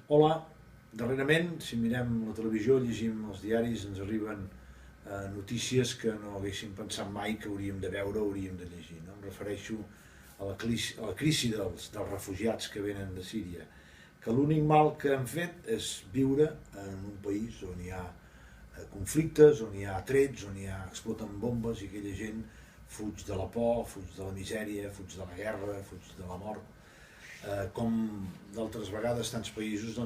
Hola, darrerament, si mirem la televisió, llegim els diaris, ens arriben notícies que no haguéssim pensat mai que hauríem de veure o hauríem de llegir. No? Em refereixo a la crisi dels refugiats que venen de Síria, que l'únic mal que han fet és viure en un país on hi ha conflictes, on hi ha trets, on exploten bombes i aquella gent fuig de la por, fuig de la misèria, fuig de la guerra, fuig de la mort. Com d'altres vegades tants països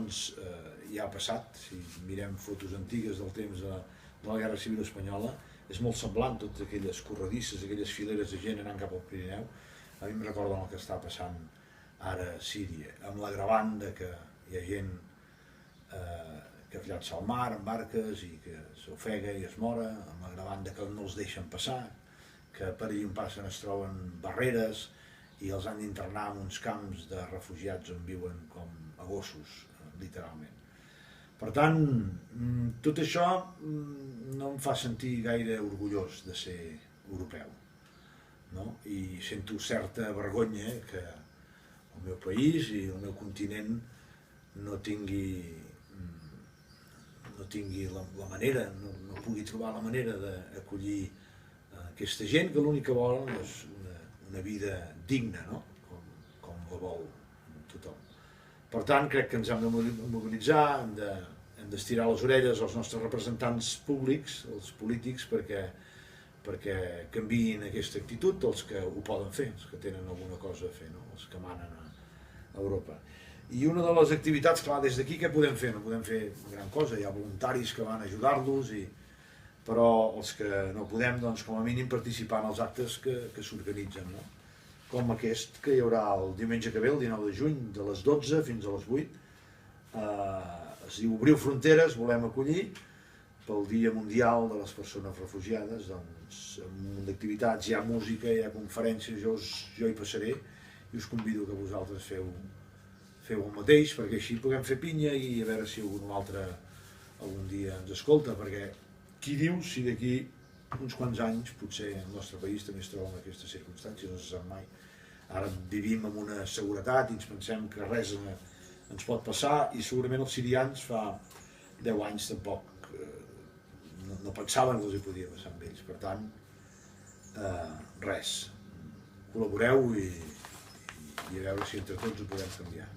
ja ha passat, si mirem fotos antigues del temps de la Guerra Civil Espanyola, és molt semblant, totes aquelles corredisses, aquelles fileres de gent anant cap al Pirineu. A mi em recorden el que està passant ara a Síria, amb l'agravant que hi ha gent que es llança al mar amb barques i que s'ofega i es mora, amb l'agravant que no els deixen passar, que per allà on passen es troben barreres i els han d'internar en uns camps de refugiats on viuen com a gossos, literalment. Per tant, tot això no em fa sentir gaire orgullós de ser europeu, no? I sento certa vergonya que el meu país i el meu continent no tingui la manera, no pugui trobar la manera d'acollir aquesta gent que l'únic que volen és una vida digna, no? com la vol tothom. Per tant, crec que ens hem de mobilitzar, hem d'estirar les orelles als nostres representants públics, els polítics, perquè canviïn aquesta actitud, els que ho poden fer, els que tenen alguna cosa a fer, no? Els que manen a Europa. I una de les activitats, clar, des d'aquí què podem fer? No podem fer gran cosa, hi ha voluntaris que van ajudar-los, però els que no podem, doncs, com a mínim participar en els actes que s'organitzen, no? Com aquest que hi haurà el diumenge que ve, el 19 de juny, de les 12 fins a les 8. Es diu Obriu Fronteres, volem acollir, pel Dia Mundial de les Persones Refugiades, doncs, amb un munt d'activitats, hi ha música, hi ha conferències, jo hi passaré, i us convido que vosaltres feu el mateix, perquè així puguem fer pinya i a veure si algun altre algun dia ens escolta, perquè qui diu si d'aquí uns quants anys potser el nostre país també es troba en aquestes circumstàncies, no se sap mai. Ara vivim amb una seguretat i ens pensem que res ens pot passar, i segurament els sirians fa 10 anys tampoc no pensaven que els hi podia passar amb ells. Per tant, res, col·laboreu i a veure si entre tots ho podem canviar.